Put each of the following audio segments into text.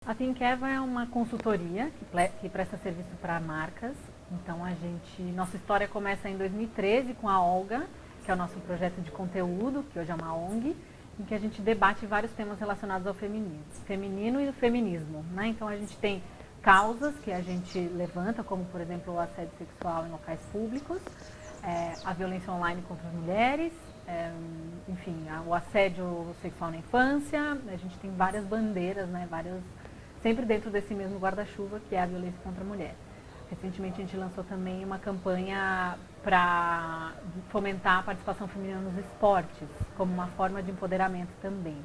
A Thinkeva é uma consultoria que presta serviço para marcas. Então nossa história começa em 2013 com a Olga, que é o nosso projeto de conteúdo, que hoje é uma ONG, em que a gente debate vários temas relacionados ao feminino e o feminismo, né? Então a gente tem causas que a gente levanta, como por exemplo o assédio sexual em locais públicos, a violência online contra as mulheres, enfim, o assédio sexual na infância. A gente tem várias bandeiras, né? Sempre dentro desse mesmo guarda-chuva, que é a violência contra a mulher. Recentemente a gente lançou também uma campanha para fomentar a participação feminina nos esportes, como uma forma de empoderamento também.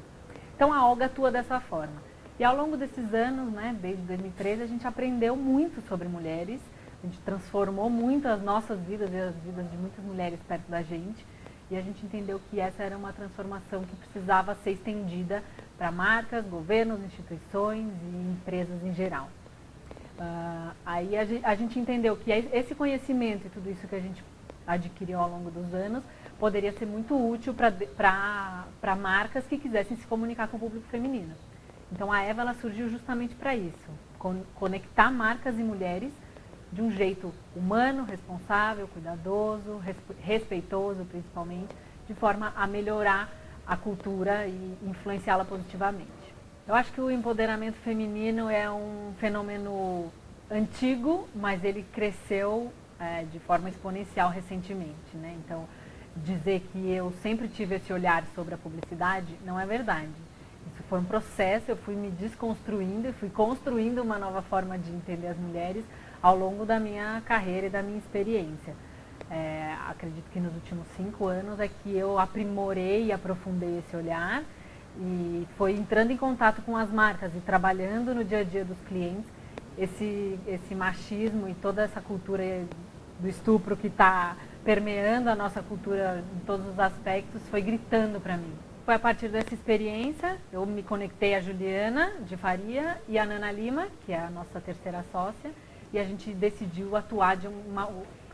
Então a Olga atua dessa forma. E ao longo desses anos, né, desde 2013, a gente aprendeu muito sobre mulheres, a gente transformou muito as nossas vidas e as vidas de muitas mulheres perto da gente, e a gente entendeu que essa era uma transformação que precisava ser estendida para marcas, governos, instituições e empresas em geral. Aí a gente entendeu que esse conhecimento e tudo isso que a gente adquiriu ao longo dos anos poderia ser muito útil para marcas que quisessem se comunicar com o público feminino. Então a Eva ela surgiu justamente para isso, conectar marcas e mulheres de um jeito humano, responsável, cuidadoso, respeitoso principalmente, de forma a melhorar a cultura e influenciá-la positivamente. Eu acho que o empoderamento feminino é um fenômeno antigo, mas ele cresceu de forma exponencial recentemente, né? Então, dizer que eu sempre tive esse olhar sobre a publicidade não é verdade. Isso foi um processo, eu fui me desconstruindo e fui construindo uma nova forma de entender as mulheres ao longo da minha carreira e da minha experiência. Acredito que nos últimos 5 anos é que eu aprimorei e aprofundei esse olhar e foi entrando em contato com as marcas e trabalhando no dia a dia dos clientes esse machismo e toda essa cultura do estupro que está permeando a nossa cultura em todos os aspectos foi gritando para mim. Foi a partir dessa experiência, eu me conectei a Juliana de Faria e a Nana Lima, que é a nossa terceira sócia, e a gente decidiu atuar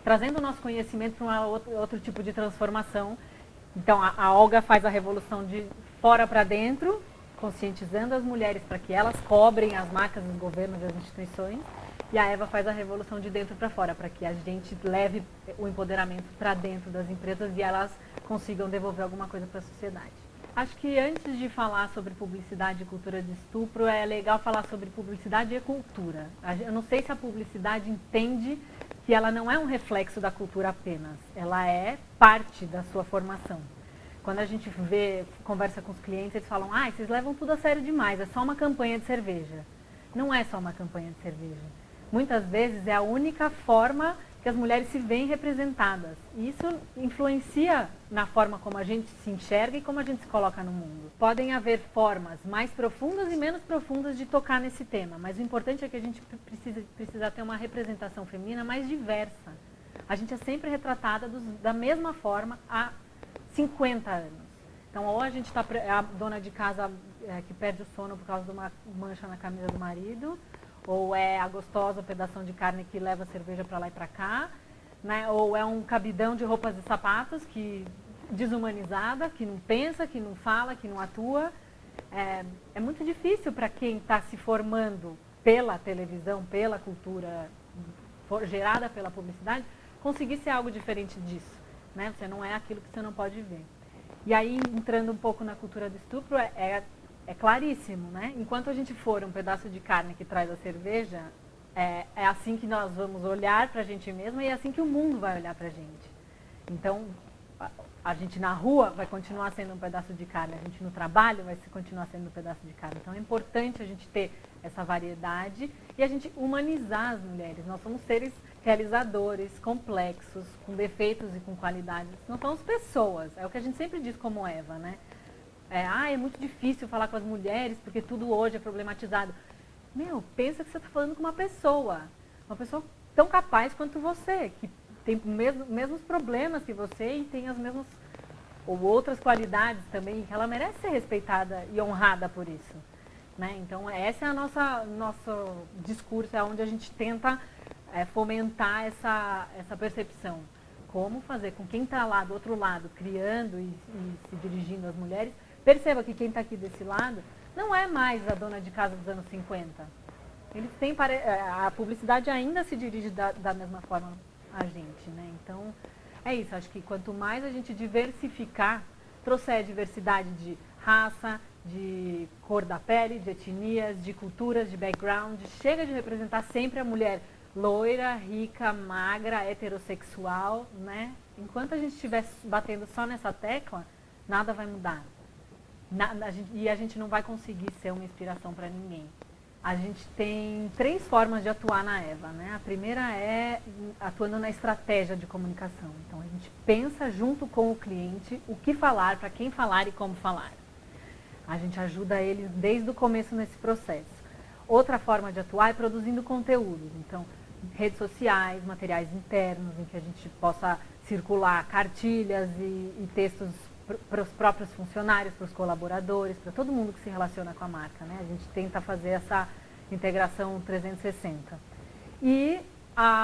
trazendo o nosso conhecimento para outro tipo de transformação. Então a Olga faz a revolução de fora para dentro, conscientizando as mulheres para que elas cobrem as marcas, os governos e as instituições. E a Eva faz a revolução de dentro para fora, para que a gente leve o empoderamento para dentro das empresas e elas consigam devolver alguma coisa para a sociedade. Acho que antes de falar sobre publicidade e cultura de estupro, é legal falar sobre publicidade e cultura. Eu não sei se a publicidade entende que ela não é um reflexo da cultura apenas, ela é parte da sua formação. Quando a gente conversa com os clientes, eles falam, vocês levam tudo a sério demais, é só uma campanha de cerveja. Não é só uma campanha de cerveja. Muitas vezes é a única forma que as mulheres se veem representadas. E isso influencia na forma como a gente se enxerga e como a gente se coloca no mundo. Podem haver formas mais profundas e menos profundas de tocar nesse tema, mas o importante é que a gente precisa ter uma representação feminina mais diversa. A gente é sempre retratada da mesma forma há 50 anos. Então, ou a gente é a dona de casa que perde o sono por causa de uma mancha na camisa do marido, ou é a gostosa pedação de carne que leva a cerveja para lá e para cá, né? Ou é um cabidão de roupas e sapatos desumanizada, que não pensa, que não fala, que não atua. É muito difícil para quem está se formando pela televisão, pela cultura gerada pela publicidade, conseguir ser algo diferente disso. Né? Você não é aquilo que você não pode ver. E aí, entrando um pouco na cultura do estupro, é claríssimo, né? Enquanto a gente for um pedaço de carne que traz a cerveja, é assim que nós vamos olhar para a gente mesma e é assim que o mundo vai olhar para a gente. Então, a gente na rua vai continuar sendo um pedaço de carne, a gente no trabalho vai continuar sendo um pedaço de carne. Então, é importante a gente ter essa variedade e a gente humanizar as mulheres. Nós somos seres realizadores, complexos, com defeitos e com qualidades. Não somos pessoas, é o que a gente sempre diz como Eva, né? É muito difícil falar com as mulheres porque tudo hoje é problematizado. Pensa que você está falando com uma pessoa tão capaz quanto você, que tem os mesmos problemas que você e tem as mesmas ou outras qualidades também, que ela merece ser respeitada e honrada por isso. Né? Então, esse é nosso discurso, é onde a gente tenta fomentar essa percepção. Como fazer com quem está lá do outro lado, criando e se dirigindo às mulheres, perceba que quem está aqui desse lado não é mais a dona de casa dos anos 50. Eles têm a publicidade ainda se dirige da mesma forma a gente, né? Então, é isso. Acho que quanto mais a gente diversificar, trouxer diversidade de raça, de cor da pele, de etnias, de culturas, de background, chega de representar sempre a mulher loira, rica, magra, heterossexual, né? Enquanto a gente estiver batendo só nessa tecla, nada vai mudar. E a gente não vai conseguir ser uma inspiração para ninguém. A gente tem 3 formas de atuar na Eva, né? A primeira é atuando na estratégia de comunicação. Então, a gente pensa junto com o cliente o que falar, para quem falar e como falar. A gente ajuda eles desde o começo nesse processo. Outra forma de atuar é produzindo conteúdos. Então, redes sociais, materiais internos, em que a gente possa circular cartilhas e textos para os próprios funcionários, para os colaboradores, para todo mundo que se relaciona com a marca, né? A gente tenta fazer essa integração 360. E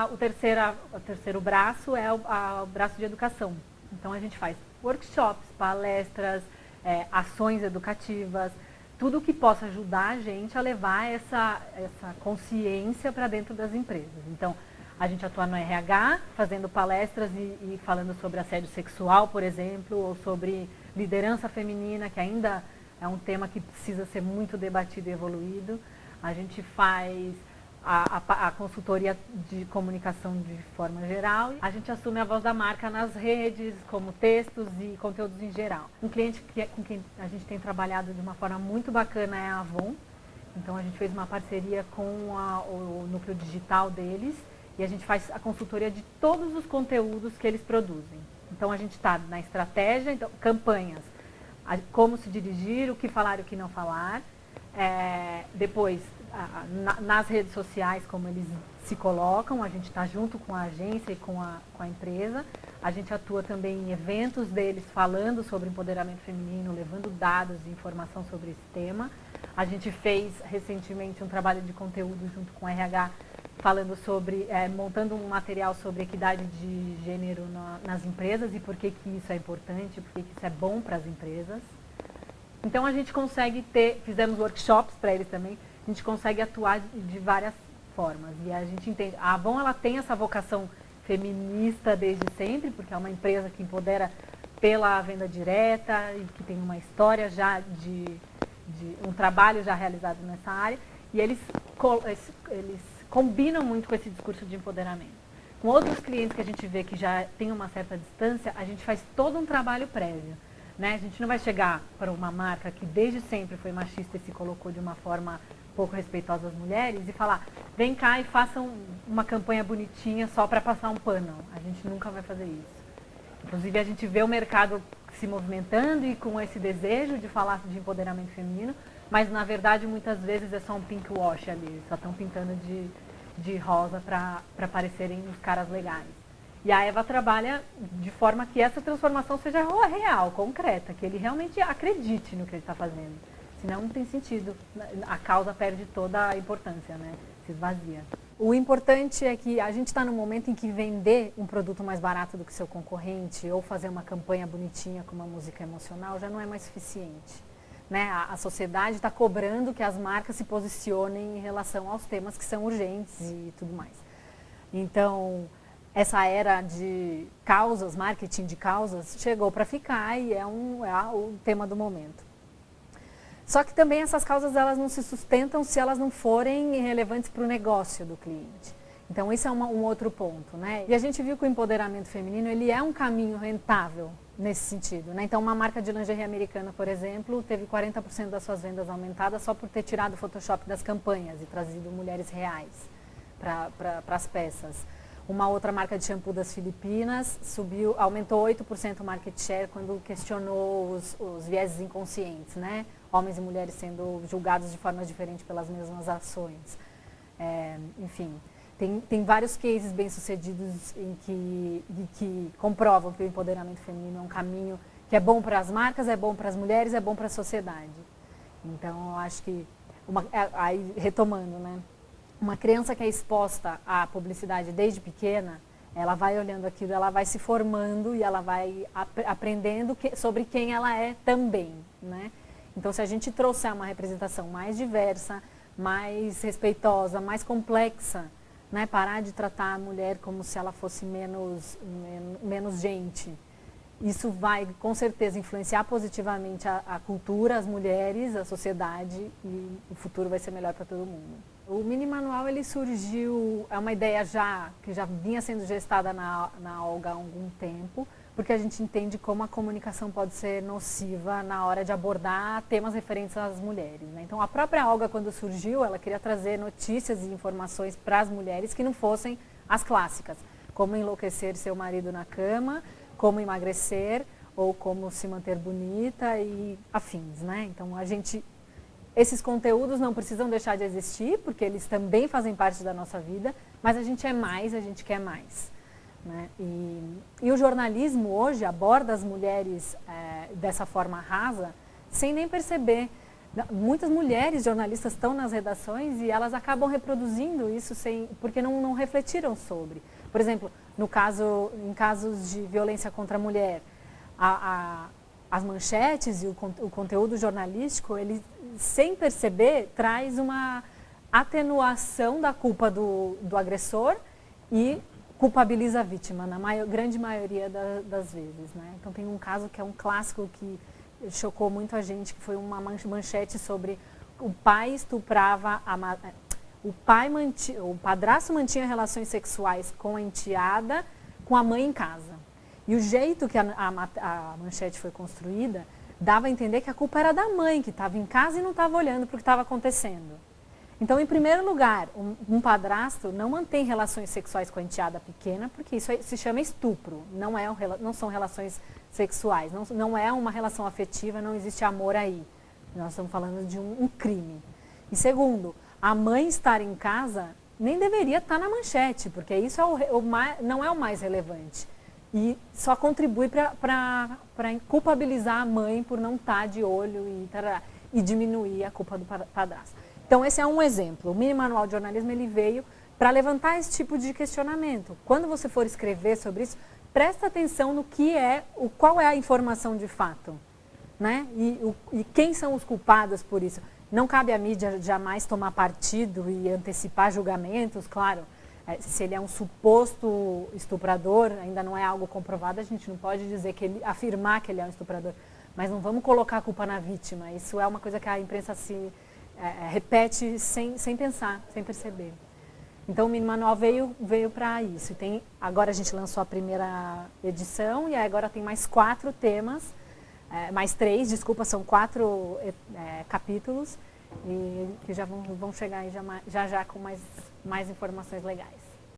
o terceiro braço é o braço de educação. Então a gente faz workshops, palestras, ações educativas, tudo que possa ajudar a gente a levar essa consciência para dentro das empresas. Então, a gente atua no RH, fazendo palestras e falando sobre assédio sexual, por exemplo, ou sobre liderança feminina, que ainda é um tema que precisa ser muito debatido e evoluído. A gente faz a consultoria de comunicação de forma geral. A gente assume a voz da marca nas redes, como textos e conteúdos em geral. Um cliente com quem a gente tem trabalhado de uma forma muito bacana é a Avon. Então, a gente fez uma parceria com o núcleo digital deles. E a gente faz a consultoria de todos os conteúdos que eles produzem. Então, a gente está na estratégia, então, campanhas, como se dirigir, o que falar e o que não falar. Depois, nas redes sociais, como eles se colocam, a gente está junto com a agência e com a empresa. A gente atua também em eventos deles, falando sobre empoderamento feminino, levando dados e informação sobre esse tema. A gente fez recentemente um trabalho de conteúdo junto com o RH, falando sobre, montando um material sobre equidade de gênero nas empresas e por que isso é importante, por que isso é bom para as empresas. Então a gente consegue fizemos workshops para eles também, a gente consegue atuar de várias formas. E a gente entende, a Avon ela tem essa vocação feminista desde sempre, porque é uma empresa que empodera pela venda direta e que tem uma história já de um trabalho já realizado nessa área. E eles combinam muito com esse discurso de empoderamento. Com outros clientes que a gente vê que já tem uma certa distância, a gente faz todo um trabalho prévio, né? A gente não vai chegar para uma marca que desde sempre foi machista e se colocou de uma forma pouco respeitosa às mulheres e falar, vem cá e façam uma campanha bonitinha só para passar um pano. A gente nunca vai fazer isso. Inclusive, a gente vê o mercado se movimentando e com esse desejo de falar de empoderamento feminino, mas na verdade muitas vezes é só um pink wash ali, só estão pintando de rosa para parecerem os caras legais. E a Eva trabalha de forma que essa transformação seja real, concreta, que ele realmente acredite no que ele está fazendo. Senão não tem sentido, a causa perde toda a importância, né? Se esvazia. O importante é que a gente está no momento em que vender um produto mais barato do que seu concorrente ou fazer uma campanha bonitinha com uma música emocional já não é mais suficiente. Né? A sociedade está cobrando que as marcas se posicionem em relação aos temas que são urgentes e tudo mais. Então, essa era de causas, marketing de causas, chegou para ficar e é o tema do momento. Só que também essas causas elas não se sustentam se elas não forem relevantes para o negócio do cliente. Então, isso é um outro ponto, né? E a gente viu que o empoderamento feminino ele é um caminho rentável nesse sentido, né? Então, uma marca de lingerie americana, por exemplo, teve 40% das suas vendas aumentadas só por ter tirado o Photoshop das campanhas e trazido mulheres reais para as peças. Uma outra marca de shampoo das Filipinas aumentou 8% o market share quando questionou os vieses inconscientes, né? Homens e mulheres sendo julgados de forma diferente pelas mesmas ações. Enfim, tem vários cases bem-sucedidos em que comprovam que o empoderamento feminino é um caminho que é bom para as marcas, é bom para as mulheres, é bom para a sociedade. Então, eu acho que, aí retomando, né? Uma criança que é exposta à publicidade desde pequena, ela vai olhando aquilo, ela vai se formando e ela vai aprendendo sobre quem ela é também, né? Então, se a gente trouxer uma representação mais diversa, mais respeitosa, mais complexa, né, parar de tratar a mulher como se ela fosse menos gente, isso vai, com certeza, influenciar positivamente a cultura, as mulheres, a sociedade, e o futuro vai ser melhor para todo mundo. O mini manual, ele surgiu, é uma ideia que já vinha sendo gestada na Olga há algum tempo, porque a gente entende como a comunicação pode ser nociva na hora de abordar temas referentes às mulheres, né? Então, a própria Olga, quando surgiu, ela queria trazer notícias e informações para as mulheres que não fossem as clássicas, como enlouquecer seu marido na cama, como emagrecer ou como se manter bonita e afins, né? Então, esses conteúdos não precisam deixar de existir, porque eles também fazem parte da nossa vida, mas a gente é mais, a gente quer mais, né? E o jornalismo hoje aborda as mulheres dessa forma rasa, sem nem perceber. Muitas mulheres jornalistas estão nas redações e elas acabam reproduzindo isso porque não refletiram sobre. Por exemplo, em casos de violência contra a mulher, as manchetes e o conteúdo jornalístico, ele, sem perceber, traz uma atenuação da culpa do agressor e culpabiliza a vítima, na grande maioria das vezes, né? Então, tem um caso que é um clássico que chocou muito a gente, que foi uma manchete sobre o pai estuprava o padrasto mantinha relações sexuais com a enteada, com a mãe em casa. E o jeito que a manchete foi construída dava a entender que a culpa era da mãe, que estava em casa e não estava olhando para o que estava acontecendo. Então, em primeiro lugar, padrasto não mantém relações sexuais com a enteada pequena, porque isso se chama estupro, não são relações sexuais, não é uma relação afetiva, não existe amor aí. Nós estamos falando de um crime. E segundo, a mãe estar em casa nem deveria estar na manchete, porque isso não é o mais relevante. E só contribui para culpabilizar a mãe por não estar de olho e diminuir a culpa do padrasto. Então, esse é um exemplo. O mini manual de jornalismo, ele veio para levantar esse tipo de questionamento. Quando você for escrever sobre isso, presta atenção no qual é a informação de fato, né? E quem são os culpados por isso. Não cabe à mídia jamais tomar partido e antecipar julgamentos, claro. Se ele é um suposto estuprador, ainda não é algo comprovado, a gente não pode afirmar que ele é um estuprador. Mas não vamos colocar a culpa na vítima. Isso é uma coisa que a imprensa repete sem pensar, sem perceber. Então, o mini manual veio para isso. Agora a gente lançou a primeira edição e agora tem mais 4 temas, mais 3, desculpa, são 4 capítulos e que já vão chegar aí já com mais informações legais.